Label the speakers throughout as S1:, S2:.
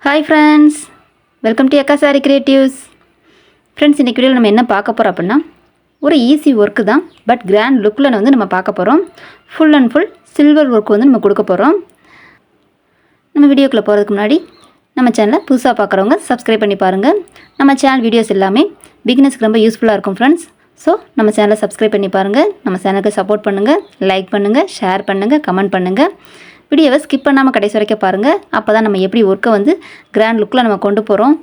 S1: Hi friends, welcome to எக்கா sorry creatives. Friends, இன்றைக்கி வீடியோவில் நம்ம என்ன பார்க்க போகிறோம் அப்படின்னா, ஒரு ஈஸி ஒர்க்கு தான், பட் கிராண்ட் லுக்கில் வந்து நம்ம பார்க்க போகிறோம். Full and full silver work வந்து நம்ம கொடுக்க போகிறோம். நம்ம வீடியோக்குள்ளே போகிறதுக்கு முன்னாடி நம்ம சேனலை புதுசாக பார்க்குறவங்க சப்ஸ்கிரைப் பண்ணி பாருங்கள். நம்ம சேனல் வீடியோஸ் எல்லாமே பிகினர்ஸ்க்கு ரொம்ப யூஸ்ஃபுல்லாக இருக்கும் ஃப்ரெண்ட்ஸ். ஸோ நம்ம சேனலை சப்ஸ்கிரைப் பண்ணி பாருங்கள். நம்ம சேனலுக்கு சப்போர்ட் பண்ணுங்கள், லைக் பண்ணுங்கள், ஷேர் பண்ணுங்கள், கமெண்ட் பண்ணுங்கள். வீடியோவை ஸ்கிப் பண்ணாமல் கடைசி வரைக்கும் பாருங்கள். அப்போ தான் நம்ம எப்படி ஒர்க்கை வந்து கிராண்ட் லுக்கில் நம்ம கொண்டு போகிறோம்,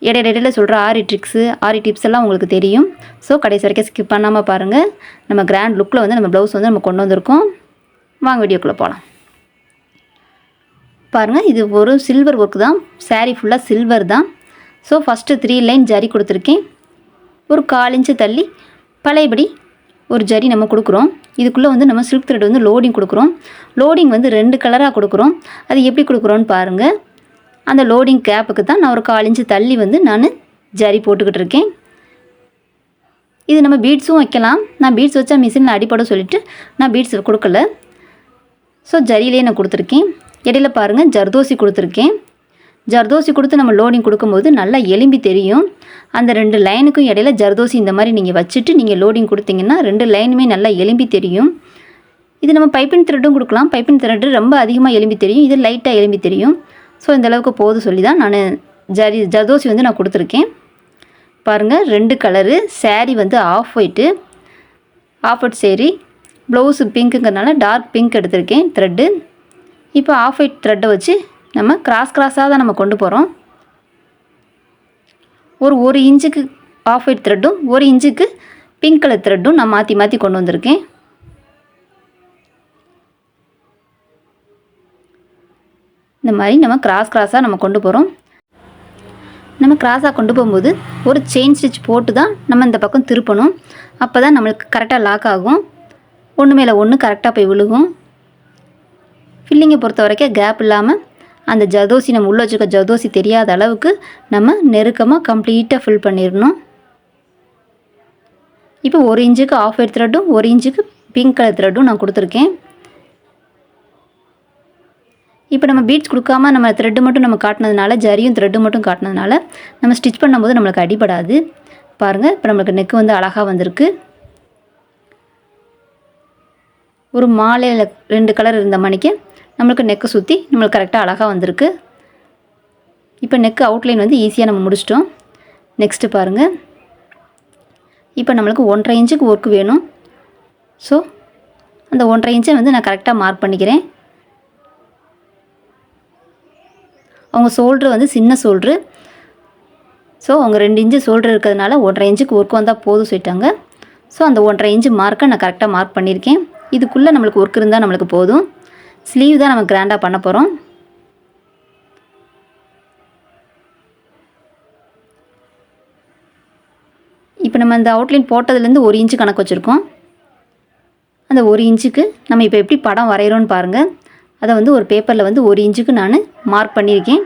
S1: இடையில சொல்கிற ஆரி ட்ரிக்ஸு ஆரி டிப்ஸ் எல்லாம் உங்களுக்கு தெரியும். ஸோ கடைசி வரைக்கும் ஸ்கிப் பண்ணாமல் பாருங்கள். நம்ம கிராண்ட் லுக்கில் வந்து நம்ம ப்ளவுஸ் வந்து நம்ம கொண்டு வந்திருக்கோம். வாங்க வீடியோக்குள்ளே போகலாம். பாருங்கள், இது ஒரு சில்வர் ஒர்க் தான். சாரீ ஃபுல்லாக சில்வர் தான். ஸோ ஃபஸ்ட்டு 3 லைன் ஜரி கொடுத்துருக்கேன். ஒரு 1/4 இன்ச்சு தள்ளி பழையபடி ஒரு ஜரி நம்ம கொடுக்குறோம். இதுக்குள்ளே வந்து நம்ம சில்க் த்ரெட் வந்து லோடிங் கொடுக்குறோம். லோடிங் வந்து 2 கலராக கொடுக்குறோம். அது எப்படி கொடுக்குறோன்னு பாருங்கள். அந்த லோடிங் கேப்புக்கு தான் நான் ஒரு 1/4 இன்ச்சு தள்ளி வந்து நான் ஜரி போட்டுக்கிட்டு இருக்கேன். இது நம்ம பீட்ஸும் வைக்கலாம். நான் பீட்ஸ் வச்சா மிஷினில் அடிப்பட சொல்லிவிட்டு நான் பீட்ஸ் கொடுக்கல. ஸோ ஜரியிலே நான் கொடுத்துருக்கேன். இடையில பாருங்கள் ஜர்தோசி கொடுத்துருக்கேன். ஜர்தோசி கொடுத்து நம்ம லோடிங் கொடுக்கும்போது நல்லா எலும்பி தெரியும். அந்த 2 லைனுக்கும் இடையில ஜர்தோசி இந்த மாதிரி நீங்கள் வச்சுட்டு நீங்கள் லோடிங் கொடுத்தீங்கன்னா 2 லைனுமே நல்லா எலும்பி தெரியும். இது நம்ம பைப்பிங் த்ரெட்டும் கொடுக்கலாம். பைப்பிங் த்ரெட்டு ரொம்ப அதிகமாக எலும்பி தெரியும், இது லைட்டாக எலும்பி தெரியும். ஸோ இந்தளவுக்கு போதும் சொல்லி தான் நான் ஜர்தோசி வந்து நான் கொடுத்துருக்கேன். பாருங்கள், 2 கலரு சாரீ வந்து ஆஃப் ஒயிட்டு சேரீ, ப்ளவுஸு பிங்க்குங்கிறதுனால டார்க் பிங்க் எடுத்திருக்கேன் த்ரெட்டு. இப்போ ஆஃப் ஒயிட் த்ரெட்டை வச்சு நம்ம கிராஸாக தான் நம்ம கொண்டு போகிறோம். ஒரு 1 இன்ச்சுக்கு ஆஃப் ஒயிட் த்ரெட்டும் 1 இன்ச்சுக்கு பிங்க் கலர் த்ரெட்டும் நான் மாற்றி கொண்டு வந்திருக்கேன். இந்த மாதிரி நம்ம கிராஸாக நம்ம கொண்டு போகிறோம். நம்ம கிராஸாக கொண்டு போகும்போது ஒரு செயின் ஸ்டிச் போட்டு தான் நம்ம இந்த பக்கம் திருப்பணும். அப்போ தான் நம்மளுக்கு கரெக்டாக லாக் ஆகும். ஒன்று மேலே ஒன்று கரெக்டாக போய் விழுகும். ஃபில்லிங்கை பொறுத்த வரைக்கும் கேப் இல்லாமல் அந்த ஜர்தோசி நம்ம உள்ளே வச்சுருக்க ஜர்தோசி தெரியாத அளவுக்கு நம்ம நெருக்கமாக கம்ப்ளீட்டாக ஃபில் பண்ணிடணும். இப்போ 1 இன்ச்சுக்கு ஆஃப் ஒயிட் த்ரெட்டும் 1 இன்ச்சுக்கு பிங்க் கலர் த்ரெட்டும் நான் கொடுத்துருக்கேன். இப்போ நம்ம பீட்ஸ் கொடுக்காம நம்ம த்ரெட்டு மட்டும் நம்ம காட்டினதுனால, ஜரியும் த்ரெட்டு மட்டும் காட்டினதுனால நம்ம ஸ்டிச் பண்ணும்போது நம்மளுக்கு அடிபடாது. பாருங்கள், இப்போ நம்மளுக்கு நெக்கு வந்து அழகாக வந்திருக்கு. ஒரு மாலையில் 2 கலர் இருந்த மணிக்கு நம்மளுக்கு நெக்கை சுற்றி நம்மளுக்கு கரெக்டாக அழகாக வந்திருக்கு. இப்போ நெக்கு அவுட்லைன் வந்து ஈஸியாக நம்ம முடிச்சிட்டோம். நெக்ஸ்ட்டு பாருங்கள், இப்போ நம்மளுக்கு 1.5 இன்ச்சுக்கு ஒர்க் வேணும். ஸோ அந்த 1.5 இன்ச்சை வந்து நான் கரெக்டாக மார்க் பண்ணிக்கிறேன். அவங்க ஷோல்ட்ரு வந்து சின்ன ஷோல்ட்ரு. ஸோ அவங்க 2 இன்ச்சு ஷோல்ட்ரு இருக்கிறதுனால 1.5 இன்ச்சுக்கு ஒர்க் வந்தால் போதும் சொல்லிட்டாங்க. ஸோ அந்த 1.5 இன்ச்சு மார்க்கை நான் கரெக்டாக மார்க் பண்ணியிருக்கேன். இதுக்குள்ளே நம்மளுக்கு ஒர்க் இருந்தால் நம்மளுக்கு போதும். ஸ்லீவ் தான் நம்ம கிராண்டாக பண்ண போகிறோம். இப்போ நம்ம அந்த அவுட்லைன் போட்டதுலேருந்து 1 இன்ச்சு கணக்கு வச்சுருக்கோம். அந்த 1 இன்ச்சுக்கு நம்ம இப்போ எப்படி படம் வரைகிறோன்னு பாருங்கள். அதை வந்து ஒரு பேப்பரில் வந்து 1 இன்ச்சுக்கு நான் மார்க் பண்ணியிருக்கேன்.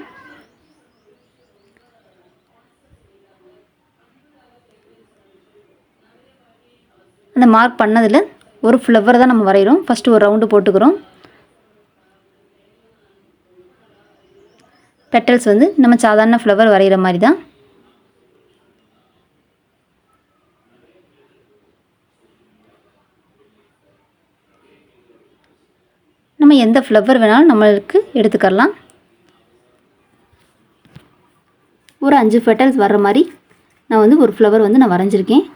S1: அந்த மார்க் பண்ணதில் ஒரு ஃப்ளவர் தான் நம்ம வரைகிறோம். ஃபஸ்ட்டு ஒரு ரவுண்டு போட்டுக்கிறோம். பெட்டல்ஸ் வந்து நம்ம சாதாரண ஃப்ளவர் வரைகிற மாதிரி தான். நம்ம எந்த ஃப்ளவர் வேணாலும் நம்மளுக்கு எடுத்துக்கலாம். ஒரு 5 பெட்டல்ஸ் வர்ற மாதிரி நான் வந்து ஒரு ஃப்ளவர் வந்து நான் வரைஞ்சிருக்கேன்.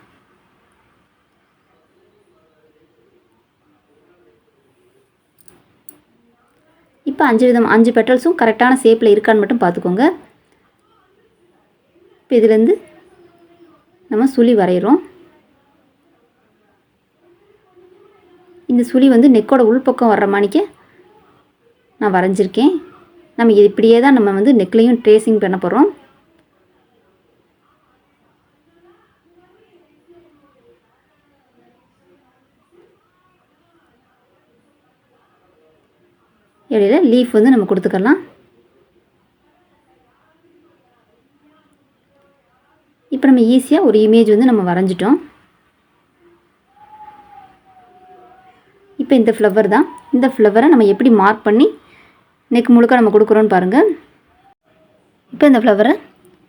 S1: இப்போ 5 பெட்டல்ஸும் கரெக்டான ஷேப்பில் இருக்கான்னு மட்டும் பார்த்துக்கோங்க. இப்போ இதுலேருந்து நம்ம சுழி வரைகிறோம். இந்த சுழி வந்து நெக்கோட உள்பக்கம் வர்ற மாதிரிக்கு நான் வரைஞ்சிருக்கேன். நம்ம இப்படியே தான் நம்ம வந்து நெக்லையும் ட்ரேசிங் பண்ண போகிறோம். இடையில லீஃப் வந்து நம்ம கொடுத்துக்கலாம். இப்போ நம்ம ஈஸியாக ஒரு இமேஜ் வந்து நம்ம வரைஞ்சிட்டோம். இப்போ இந்த ஃப்ளவர் தான். இந்த ஃப்ளவரை நம்ம எப்படி மார்க் பண்ணி நெக் முழுக்க நம்ம கொடுக்குறோன்னு பாருங்கள். இப்போ இந்த ஃப்ளவரை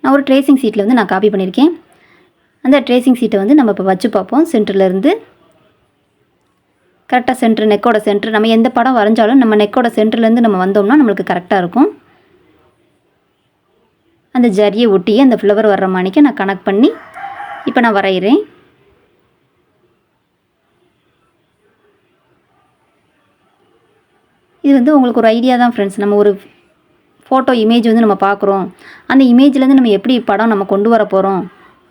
S1: நான் ஒரு ட்ரேசிங் ஷீட்டில் வந்து நான் காப்பி பண்ணியிருக்கேன். அந்த ட்ரேசிங் ஷீட்டை வந்து நம்ம இப்போ வச்சு பார்ப்போம். சென்டர்லேருந்து கரெக்டாக சென்டர், நெக்கோட சென்டர், நம்ம எந்த படம் வரைஞ்சாலும் நம்ம நெக்கோட சென்டர்லேருந்து நம்ம வந்தோம்னா நம்மளுக்கு கரெக்டாக இருக்கும். அந்த ஜரியை ஒட்டி அந்த ஃப்ளவர் வர்ற மாணிக்க நான் கனெக்ட் பண்ணி இப்போ நான் வரைகிறேன். இது வந்து உங்களுக்கு ஒரு ஐடியா தான் ஃப்ரெண்ட்ஸ். நம்ம ஒரு ஃபோட்டோ இமேஜ் வந்து நம்ம பார்க்குறோம், அந்த இமேஜ்லேருந்து நம்ம எப்படி படம் நம்ம கொண்டு வர போகிறோம்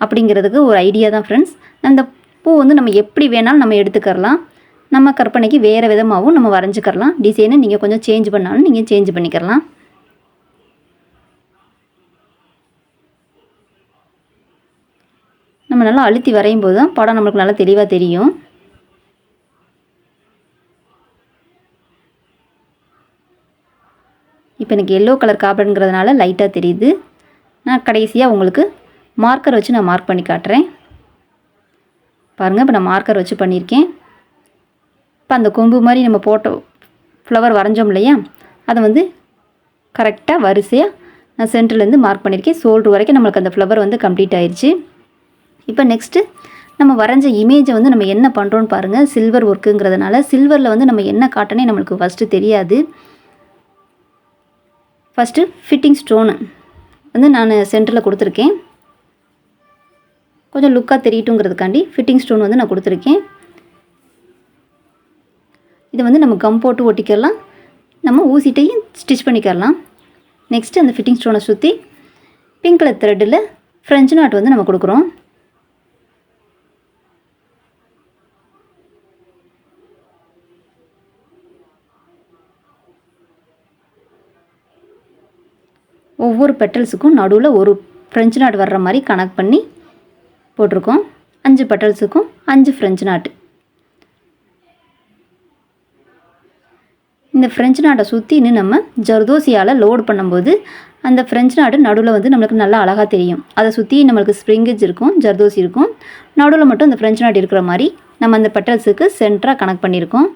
S1: அப்படிங்கிறதுக்கு ஒரு ஐடியா தான் ஃப்ரெண்ட்ஸ். அந்த பூ வந்து நம்ம எப்படி வேணாலும் நம்ம எடுத்துக்கரலாம். நம்ம கற்பனைக்கு வேறு விதமாகவும் நம்ம வரைஞ்சிக்கிறலாம். டிசைனை நீங்கள் கொஞ்சம் சேஞ்ச் பண்ணாலும் நீங்கள் சேஞ்ச் பண்ணிக்கிறலாம். நம்ம நல்லா அழுத்தி வரையும் போது தான் படம் நம்மளுக்கு நல்லா தெளிவாக தெரியும். இப்போ எனக்கு எல்லோ கலர் காப்பர்ங்கிறதுனால லைட்டாக தெரியுது. நான் கடைசியாக உங்களுக்கு மார்க்கர் வச்சு நான் மார்க் பண்ணி காட்டுறேன். பாருங்கள், இப்போ நான் மார்க்கர் வச்சு பண்ணியிருக்கேன். இப்போ அந்த கொம்பு மாதிரி நம்ம போட்டோ ஃப்ளவர் வரைஞ்சோம் இல்லையா, அதை வந்து கரெக்டாக வரிசையாக நான் சென்டர்லேருந்து மார்க் பண்ணியிருக்கேன். ஷோல்டர் வரைக்கும் நம்மளுக்கு அந்த ஃப்ளவர் வந்து கம்ப்ளீட் ஆயிடுச்சு. இப்போ நெக்ஸ்ட்டு நம்ம வரைஞ்ச இமேஜை வந்து நம்ம என்ன பண்ணுறோன்னு பாருங்கள். சில்வர் ஒர்க்குங்கிறதுனால சில்வரில் வந்து நம்ம என்ன காட்டனே நம்மளுக்கு ஃபஸ்ட்டு தெரியாது. ஃபஸ்ட்டு ஃபிட்டிங் ஸ்டோனு வந்து நான் சென்டரில் கொடுத்துருக்கேன். கொஞ்சம் லுக்காக தெரியட்டுங்கிறதுக்காண்டி ஃபிட்டிங் ஸ்டோன் வந்து நான் கொடுத்துருக்கேன். இதை வந்து நம்ம கம் போட்டு ஒட்டிக்கலாம், நம்ம ஊசிட்டையும் ஸ்டிச் பண்ணிக்கலாம். நெக்ஸ்ட்டு அந்த ஃபிட்டிங் ஸ்டோனை சுற்றி பிங்க் கலர் த்ரெட்டில் ஃப்ரெஞ்ச் நாட் வந்து நம்ம கொடுக்குறோம். ஒவ்வொரு பெட்டல்ஸுக்கும் நடுவில் ஒரு ஃப்ரெஞ்ச் நாட் வர்ற மாதிரி கனெக்ட் பண்ணி போட்டிருக்கோம். 5 பெட்டல்ஸுக்கும் 5 ஃப்ரெஞ்ச் நாட்டு. இந்த ஃப்ரெஞ்ச் நாட்டை சுற்றி இன்னும் நம்ம ஜர்தோசியால் லோட் பண்ணும்போது அந்த ஃப்ரெஞ்ச் நாட்டு நடுவில் வந்து நம்மளுக்கு நல்லா அழகாக தெரியும். அதை சுற்றி நம்மளுக்கு ஸ்ப்ரிங்கேஜ் இருக்கும், ஜர்தோசி இருக்கும். நடுவில் மட்டும் அந்த ஃப்ரெஞ்ச் நாட் இருக்கிற மாதிரி நம்ம அந்த பெட்டல்ஸுக்கு சென்டராக கனெக்ட் பண்ணியிருக்கோம்.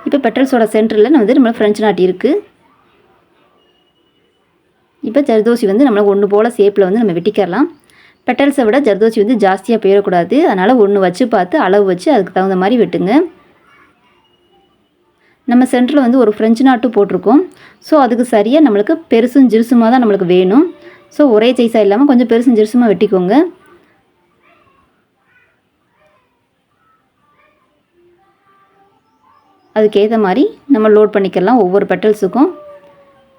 S1: இப்போ பெட்டல்ஸோட சென்டரில் வந்து நம்மளுக்கு ஃப்ரெஞ்ச் நாட் இருக்குது. இப்போ ஜர்தோசி வந்து நம்மளுக்கு ஒன்று போல் ஷேப்பில் வந்து நம்ம வெட்டிக்கலாம். பெட்டல்ஸை விட ஜர்தோசி வந்து ஜாஸ்தியாக போயிடக்கூடாது. அதனால் ஒன்று வச்சு பார்த்து அளவு வச்சு அதுக்கு தகுந்த மாதிரி வெட்டுங்க. நம்ம சென்டரில் வந்து ஒரு ஃப்ரெஞ்ச் நாட்டு போட்டிருக்கோம். ஸோ அதுக்கு சரியாக நம்மளுக்கு பெருசும் ஜிருசுமாக தான் நம்மளுக்கு வேணும். ஸோ ஒரே சைஸாக இல்லாமல் கொஞ்சம் பெருசும் ஜிருசுமாக வெட்டிக்கோங்க. அதுக்கேற்ற மாதிரி நம்ம லோட் பண்ணிக்கலாம் ஒவ்வொரு பெட்டல்ஸுக்கும்.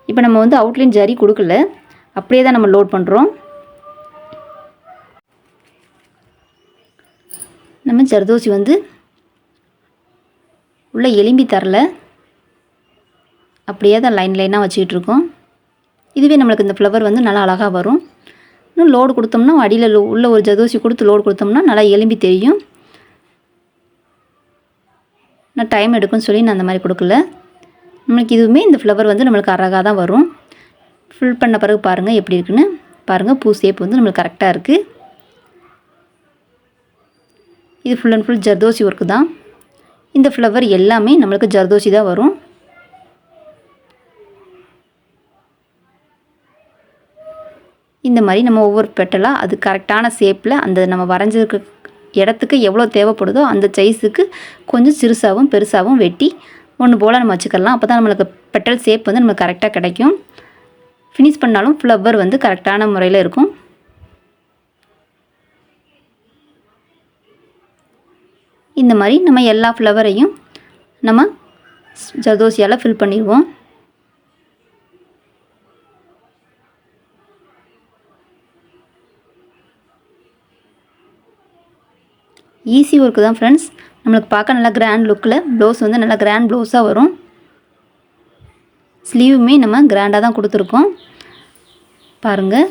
S1: இப்போ நம்ம வந்து அவுட்லைன் ஜரி கொடுக்கல, அப்படியே தான் நம்ம லோட் பண்ணுறோம். நம்ம ஜர்தோசி வந்து உள்ள எலும்பி தரல, அப்படியே தான் லைன் லைனாக வச்சுக்கிட்டுருக்கோம். இதுவே நம்மளுக்கு இந்த ஃப்ளவர் வந்து நல்லா அழகாக வரும். இன்னும் லோடு கொடுத்தோம்னா அடியில் உள்ள ஒரு ஜர்தோசி கொடுத்து லோடு கொடுத்தோம்னா நல்லா எலும்பி தெரியும். நான் டைம் எடுக்கும்னு சொல்லி நான் அந்த மாதிரி கொடுக்கல. நம்மளுக்கு இதுவுமே இந்த ஃப்ளவர் வந்து நம்மளுக்கு அழகாக தான் வரும். ஃபில் பண்ண பிறகு பாருங்கள் எப்படி இருக்குன்னு பாருங்கள். பூ ஷேப் வந்து நம்மளுக்கு கரெக்டாக இருக்குது. இது full and full zardozi work தான். இந்த ஃப்ளவர் எல்லாமே நம்மளுக்கு ஜர்தோசி தான் வரும். இந்த மாதிரி நம்ம ஒவ்வொரு பெட்டலாக அது கரெக்டான ஷேப்பில் அந்த நம்ம வரைஞ்சிருக்க இடத்துக்கு எவ்வளோ தேவைப்படுதோ அந்த சைஸுக்கு கொஞ்சம் சிறுசாகவும் பெருசாகவும் வெட்டி ஒன்று போல் நம்ம வச்சுக்கலாம். அப்போ தான் நம்மளுக்கு பெட்டல் ஷேப் வந்து நம்மளுக்கு கரெக்டாக கிடைக்கும். ஃபினிஷ் பண்ணாலும் ஃப்ளவர் வந்து கரெக்டான முறையில் இருக்கும். இந்த மாதிரி நம்ம எல்லா ஃப்ளவரையும் நம்ம ஜர்தோசியால் ஃபில் பண்ணிடுவோம். ஈஸி ஒர்க்கு தான் ஃப்ரெண்ட்ஸ். நம்மளுக்கு பார்க்க நல்லா கிராண்ட் லுக்கில் ப்ளவுஸ் வந்து நல்லா கிராண்ட் ப்ளவுஸாக வரும். ஸ்லீவுமே நம்ம கிராண்டாக தான் கொடுத்துருக்கோம் பாருங்கள்.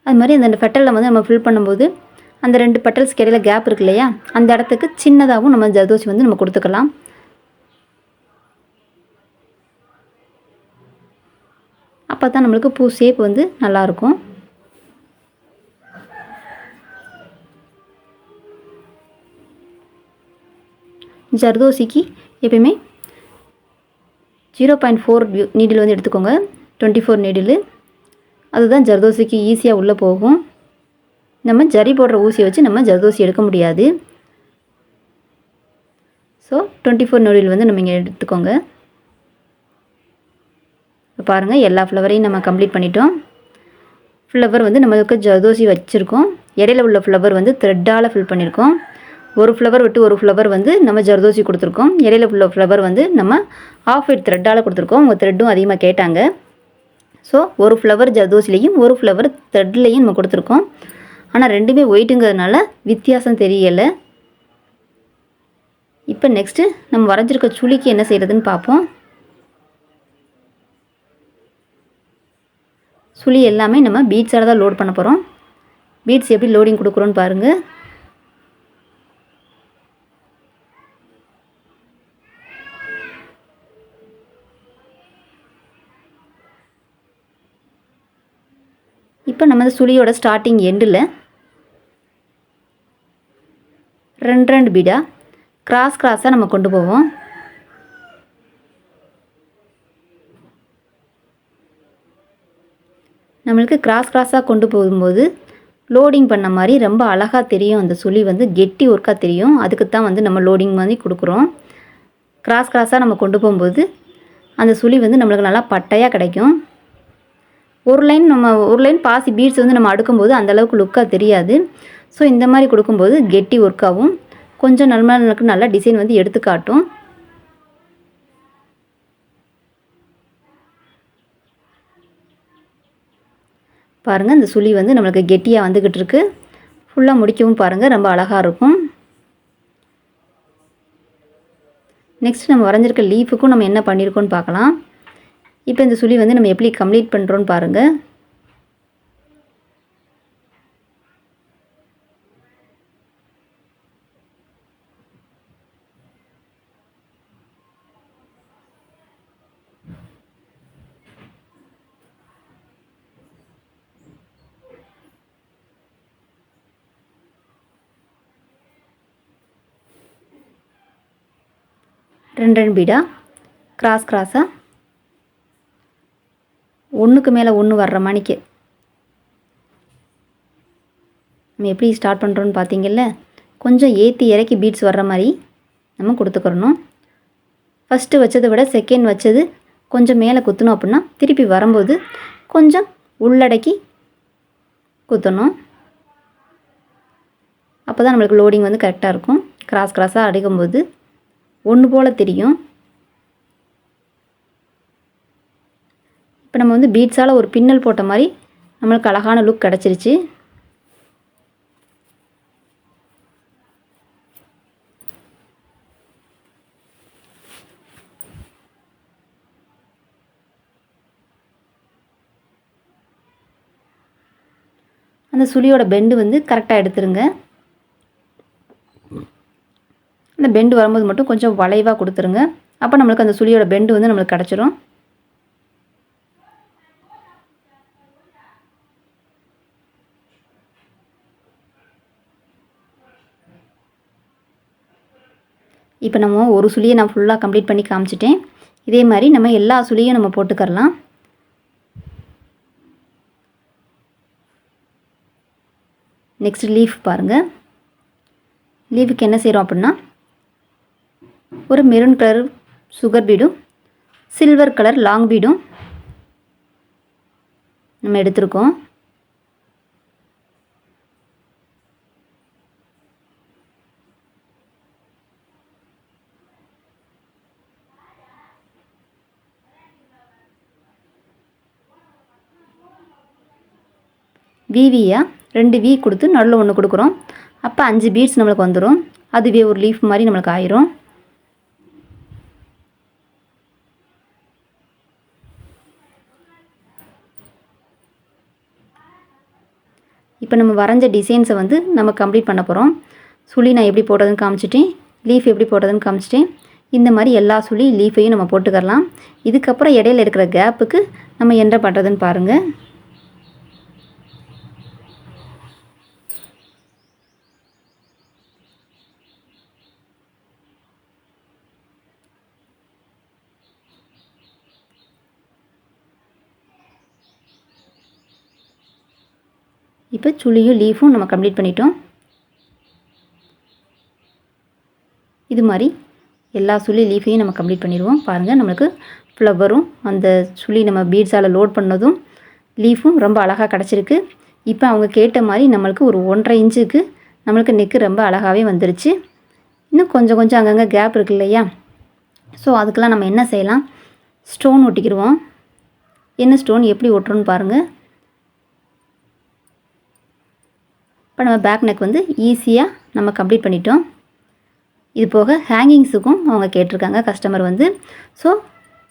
S1: அது மாதிரி அந்த பெட்டலில் வந்து நம்ம ஃபில் பண்ணும்போது அந்த 2 பெட்டல்ஸ்க்கு இடையில கேப் இருக்கு இல்லையா, அந்த இடத்துக்கு சின்னதாகவும் நம்ம ஜர்தோசி வந்து நம்ம கொடுத்துக்கலாம். அப்போ தான் நம்மளுக்கு பூ ஷேப் வந்து நல்லாயிருக்கும். ஜர்தோசிக்கு எப்பயுமே 0.4 நீடில் வந்து எடுத்துக்கோங்க. 24 நீடில். அதுதான் ஜர்தோசிக்கு ஈஸியாக உள்ளே போகும். நம்ம ஜரி போடுற ஊசியை வச்சு நம்ம ஜர்தோசி எடுக்க முடியாது. ஸோ 24 நீடில் வந்து நம்ம இங்கே எடுத்துக்கோங்க. பாருங்கள், எல்லா ஃப்ளவரையும் நம்ம கம்ப்ளீட் பண்ணிட்டோம். ஃப்ளவர் வந்து நம்மளுக்கு ஜர்தோசி வச்சுருக்கோம். இடையில உள்ள ஃப்ளவர் வந்து த்ரெட்டால் ஃபில் பண்ணியிருக்கோம். ஒரு ஃப்ளவர் விட்டு ஒரு ஃப்ளவர் வந்து நம்ம ஜர்தோசி கொடுத்துருக்கோம். இடையில உள்ள ஃப்ளவர் வந்து நம்ம ஆஃப் ஒயிட் த்ரெட்டால் கொடுத்துருக்கோம். உங்கள் த்ரெட்டும் அதிகமாக கேட்டாங்க. ஸோ ஒரு ஃப்ளவர் ஜர்தோசிலையும் ஒரு ஃப்ளவர் த்ரெட்லேயும் நம்ம கொடுத்துருக்கோம். ஆனால் ரெண்டுமே ஒயிட்டுங்கிறதுனால வித்தியாசம் தெரியலை. இப்போ நெக்ஸ்ட்டு நம்ம வரைஞ்சிருக்க சுளிக்கு என்ன செய்கிறதுன்னு பார்ப்போம். சுளி எல்லாமே நம்ம பீட்ஸால் தான் லோட் பண்ண போகிறோம். பீட்ஸ் எப்படி லோடிங் கொடுக்குறோன்னு பாருங்கள். இப்போ நம்ம இந்த சுளியோட ஸ்டார்டிங் எண்டில் 2 பீடாக கிராஸாக நம்ம கொண்டு போவோம். நம்மளுக்கு கிராஸாக கொண்டு போகும்போது லோடிங் பண்ண மாதிரி ரொம்ப அழகாக தெரியும். அந்த சுளி வந்து கெட்டி ஒர்க்காக தெரியும். அதுக்கு தான் வந்து நம்ம லோடிங் மாதிரி கொடுக்குறோம். கிராஸாக நம்ம கொண்டு போகும்போது அந்த சுளி வந்து நம்மளுக்கு நல்லா பட்டையாக கிடைக்கும். ஒரு லைன் பாசி பீட்ஸ் வந்து நம்ம அடுக்கும்போது அந்தளவுக்கு லுக்காக தெரியாது. ஸோ இந்த மாதிரி கொடுக்கும்போது கெட்டி ஒர்க்காகவும் கொஞ்சம் நம்மளுக்கு நல்ல டிசைன் வந்து எடுத்து காட்டும். பாருங்கள், இந்த சுளி வந்து நம்மளுக்கு கெட்டியாக வந்துக்கிட்டு இருக்கு. ஃபுல்லாக முடிக்கவும் பாருங்கள், ரொம்ப அழகாக இருக்கும். நெக்ஸ்ட் நம்ம வரைஞ்சிருக்க லீஃபுக்கும் நம்ம என்ன பண்ணியிருக்கோன்னு பார்க்கலாம். இப்போ இந்த சுளி வந்து நம்ம எப்படி கம்ப்ளீட் பண்ணுறோன்னு பாருங்கள். ரெண்டு பீடாக கிராஸாக ஒன்றுக்கு மேலே ஒன்று வர்ற மணிக்கு நம்ம எப்படி ஸ்டார்ட் பண்ணுறோன்னு பார்த்தீங்கல்ல, கொஞ்சம் ஏற்றி இறக்கி பீட்ஸ் வர்ற மாதிரி நம்ம கொடுத்துக்கிறணும். ஃபஸ்ட்டு வச்சதை விட செகண்ட் வச்சது கொஞ்சம் மேலே குத்தணும். அப்படின்னா திருப்பி வரும்போது கொஞ்சம் உள்ளடக்கி குத்தணும். அப்போ தான் நம்மளுக்கு லோடிங் வந்து கரெக்டாக இருக்கும். கிராஸாக அடிக்கும்போது ஒன்று போல் தெரியும். இப்போ நம்ம வந்து பீட்ஸால் ஒரு பின்னல் போட்ட மாதிரி நம்மளுக்கு அழகான லுக் கிடச்சிருச்சு. அந்த சுளியோட பெண்டு வந்து கரெக்டாக எடுத்துருங்க. அந்த பெண்டு வரும்போது மட்டும் கொஞ்சம் வளைவாக கொடுத்துருங்க. அப்போ நம்மளுக்கு அந்த சுளியோட பெண்டு வந்து நம்மளுக்கு கிடச்சிரும். இப்போ நம்ம ஒரு சுளியை நான் ஃபுல்லாக கம்ப்ளீட் பண்ணி காமிச்சிட்டேன். இதே மாதிரி நம்ம எல்லா சுளியும் நம்ம போட்டுக்கரலாம். நெக்ஸ்ட் லீஃப் பாருங்கள். லீஃபுக்கு என்ன செய்கிறோம் அப்படின்னா, ஒரு மெரூன் கலர் சுகர் பீடும் சில்வர் கலர் லாங் பீடும் நம்ம எடுத்திருக்கோம். விவியா 2 வி கொடுத்து நடுவில் ஒன்று கொடுக்குறோம். அப்போ 5 பீட்ஸ் நம்மளுக்கு வந்துடும். அதுவே ஒரு லீஃப் மாதிரி நம்மளுக்கு ஆயிரும். இப்போ நம்ம வரைஞ்ச டிசைன்ஸை வந்து நம்ம கம்ப்ளீட் பண்ண போகிறோம். சுழி நான் எப்படி போடுறதுன்னு காமிச்சிட்டேன், லீஃப் எப்படி போடுறதுன்னு காமிச்சிட்டேன். இந்த மாதிரி எல்லா சுழி லீஃபையும் நம்ம போட்டுக்கலாம். இதுக்கப்புறம் இடையில இருக்கிற கேப்புக்கு நம்ம என்ன பண்ணுறதுன்னு பாருங்கள். இப்போ சுழியும் லீஃபும் நம்ம கம்ப்ளீட் பண்ணிட்டோம். இது மாதிரி எல்லா சுழி லீஃபையும் நம்ம கம்ப்ளீட் பண்ணிடுவோம். பாருங்கள், நம்மளுக்கு ஃப்ளவரும் அந்த சுழி நம்ம பீட்ஸால் லோட் பண்ணதும் லீஃபும் ரொம்ப அழகாக கிடச்சிருக்கு. இப்போ அவங்க கேட்ட மாதிரி நம்மளுக்கு ஒரு 1.5 இன்ச்சுக்கு நம்மளுக்கு நெக்கு ரொம்ப அழகாகவே வந்துருச்சு. இன்னும் கொஞ்சம் கொஞ்சம் அங்கங்கே கேப் இருக்கு இல்லையா? ஸோ அதுக்கெலாம் நம்ம என்ன செய்யலாம், ஸ்டோன் ஒட்டிக்கிடுவோம். என்ன ஸ்டோன் எப்படி ஒட்டுறோன்னு பாருங்கள். இப்போ நம்ம பேக் நெக் வந்து ஈஸியாக நம்ம கம்ப்ளீட் பண்ணிட்டோம். இது போக ஹேங்கிங்ஸுக்கும் அவங்க கேட்டிருக்காங்க கஸ்டமர் வந்து. ஸோ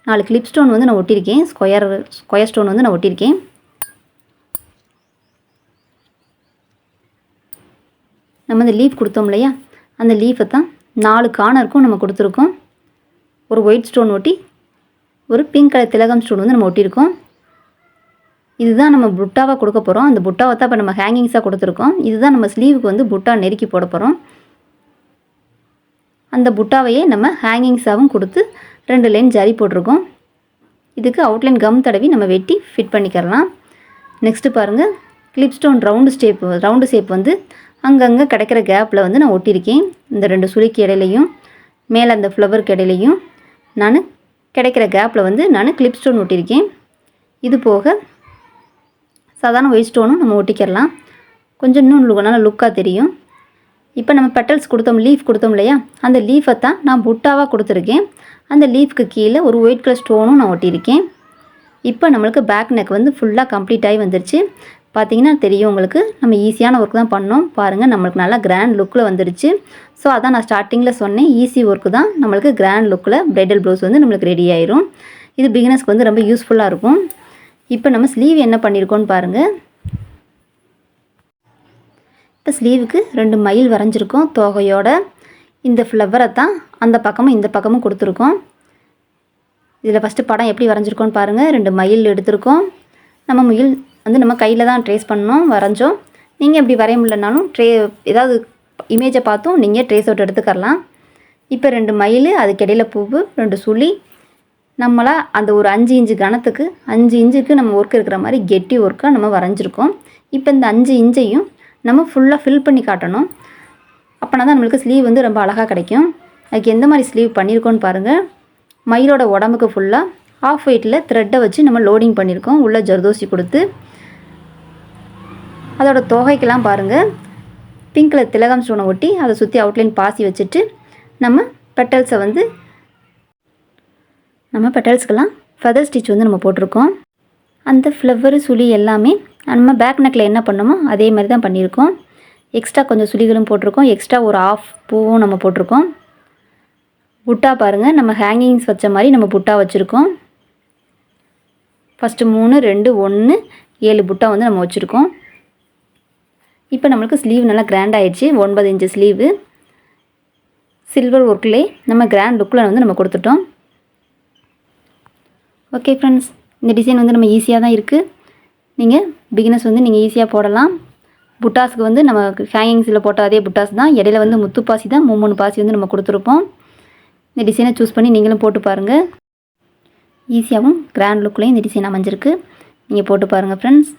S1: 4 கிளிப் ஸ்டோன் வந்து நான் ஒட்டியிருக்கேன். ஸ்கொயர் ஸ்டோன் வந்து நான் ஒட்டியிருக்கேன். நம்ம இந்த லீஃப் கொடுத்தோம் இல்லையா, அந்த லீஃபை தான் 4 கார்னருக்கும் நம்ம கொடுத்துருக்கோம். ஒரு ஒயிட் ஸ்டோன் ஒட்டி ஒரு பிங்க் கலர் திலகம் ஸ்டோன் வந்து நம்ம ஒட்டியிருக்கோம். இதுதான் நம்ம புட்டாவாக கொடுக்க போகிறோம். அந்த புட்டாவை தான் இப்போ நம்ம ஹேங்கிங்ஸாக கொடுத்துருக்கோம். இதுதான் நம்ம ஸ்லீவுக்கு வந்து புட்டா நெருக்கி போட போகிறோம். அந்த புட்டாவையே நம்ம ஹேங்கிங்ஸாகவும் கொடுத்து 2 லைன் ஜரி போட்டிருக்கோம். இதுக்கு அவுட்லைன் கம் தடவி நம்ம வெட்டி ஃபிட் பண்ணிக்கிறலாம். நெக்ஸ்ட்டு பாருங்கள், கிளிப் ஸ்டோன் ரவுண்டு ஷேப் வந்து அங்கங்கே கிடைக்கிற கேப்பில் வந்து நான் ஒட்டியிருக்கேன். இந்த 2 சுழிக்கு இடையிலையும் மேலே அந்த ஃப்ளவருக்கு இடையிலையும் நான் கிடைக்கிற கேப்பில் வந்து நான் கிளிப் ஸ்டோன் ஒட்டியிருக்கேன். இது போக சாதாரண ஒயிட் ஸ்டோனும் நம்ம ஒட்டிக்கிறலாம். கொஞ்சம் இன்னும் நல்லா லுக்காக தெரியும். இப்போ நம்ம பெட்டல்ஸ் கொடுத்தோம், லீஃப் கொடுத்தோம் இல்லையா, அந்த லீஃபை தான் நான் புட்டாவாக கொடுத்துருக்கேன். அந்த லீஃப்க்கு கீழே ஒரு ஒயிட் கலர் ஸ்டோனும் நான் ஒட்டியிருக்கேன். இப்போ நம்மளுக்கு பேக் நெக் வந்து ஃபுல்லாக கம்ப்ளீட் ஆகி வந்துருச்சு. பார்த்தீங்கன்னா தெரியும் உங்களுக்கு, நம்ம ஈஸியான ஒர்க் தான் பண்ணோம். பாருங்கள், நம்மளுக்கு நல்லா கிராண்ட் லுக்கில் வந்துருச்சு. ஸோ அதான் நான் ஸ்டார்டிங்கில் சொன்னேன், ஈஸி ஒர்க்கு தான் நம்மளுக்கு கிராண்ட் லுக்கில் ப்ரைடல் ப்ளவுஸ் வந்து நம்மளுக்கு ரெடி ஆயிரும். இது பிகினர்ஸ்க்கு வந்து ரொம்ப யூஸ்ஃபுல்லாக இருக்கும். இப்போ நம்ம ஸ்லீவ் என்ன பண்ணியிருக்கோன்னு பாருங்கள். இப்போ ஸ்லீவுக்கு 2 மயில் வரைஞ்சிருக்கோம் தோகையோட. இந்த ஃப்ளவரை தான் அந்த பக்கமும் இந்த பக்கமும் கொடுத்துருக்கோம். இதில் ஃபஸ்ட்டு படம் எப்படி வரைஞ்சிருக்கோன்னு பாருங்கள். 2 மயில் எடுத்திருக்கோம். நம்ம மயில் வந்து நம்ம கையில் தான் ட்ரேஸ் பண்ணோம், வரைஞ்சோம். நீங்கள் எப்படி வரைய முடியலனாலும் ஏதாவது இமேஜை பார்த்தும் நீங்கள் ட்ரேஸ் அவுட் எடுத்துக்கலாம். இப்போ 2 மயில், அதுக்கிடையில் பூவு, 2 சுழி, நம்மளாக அந்த ஒரு 5 இன்ச்சு கணத்துக்கு 5 இன்ச்சுக்கு நம்ம ஒர்க் இருக்கிற மாதிரி கெட்டி ஒர்க்காக நம்ம வரைஞ்சிருக்கோம். இப்போ இந்த 5 இன்ச்சையும் நம்ம ஃபுல்லாக ஃபில் பண்ணி காட்டணும். அப்போனா தான் நம்மளுக்கு ஸ்லீவ் வந்து ரொம்ப அழகாக கிடைக்கும். அதுக்கு எந்த மாதிரி ஸ்லீவ் பண்ணியிருக்கோன்னு பாருங்கள். மயிலோட உடம்புக்கு ஃபுல்லாக ஆஃப் ஒயிட்டில் த்ரெட்டை வச்சு நம்ம லோடிங் பண்ணியிருக்கோம், உள்ள ஜர்தோசி கொடுத்து. அதோட தொகைக்கெல்லாம் பாருங்கள், பிங்க் கலர் திலகம் ஸ்டோனை ஒட்டி அதை சுற்றி அவுட்லைன் பாசி வச்சுட்டு நம்ம பெட்டல்ஸ்க்கெல்லாம் ஃபெதர் ஸ்டிச் வந்து நம்ம போட்டிருக்கோம். அந்த ஃப்ளவரு சுழி எல்லாமே நம்ம பேக் நெக்கில் என்ன பண்ணோமோ அதே மாதிரி தான் பண்ணியிருக்கோம். எக்ஸ்ட்ரா கொஞ்சம் சுழிகளும் போட்டிருக்கோம், எக்ஸ்ட்ரா ஒரு ஆஃப் பூவும் நம்ம போட்டிருக்கோம். புட்டா பாருங்கள், நம்ம ஹேங்கிங்ஸ் வச்ச மாதிரி நம்ம புட்டா வச்சுருக்கோம். ஃபஸ்ட்டு 3, 2, 1, 7 புட்டா வந்து நம்ம வச்சுருக்கோம். இப்போ நம்மளுக்கு ஸ்லீவ் நல்லா கிராண்ட் ஆகிடுச்சு. 9 இன்ச்சு ஸ்லீவு சில்வர் ஒர்க்லேயே நம்ம கிராண்ட் லுக்கில் வந்து நம்ம கொடுத்துட்டோம். ஓகே ஃப்ரெண்ட்ஸ், இந்த டிசைன் வந்து நம்ம ஈஸியாக தான் இருக்குது. நீங்கள் பிகினர்ஸ் வந்து நீங்கள் ஈஸியாக போடலாம். புட்டாஸுக்கு வந்து நம்ம ஹேங்கிங்ஸில் போட்ட அதே புட்டாஸ் தான். இடையில வந்து முத்து பாசி தான் 3 பாசி வந்து நம்ம கொடுத்துருப்போம். இந்த டிசைனை சூஸ் பண்ணி நீங்களும் போட்டு பாருங்கள். ஈஸியாகவும் கிராண்ட் லுக்லேயும் இந்த டிசைன் அமைஞ்சிருக்கு. நீங்கள் போட்டு பாருங்கள் ஃப்ரெண்ட்ஸ்.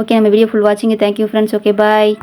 S1: ஓகே, நம்ம வீடியோ ஃபுல் வாட்சிங்க. Thank you friends. ஓகே, பாய்.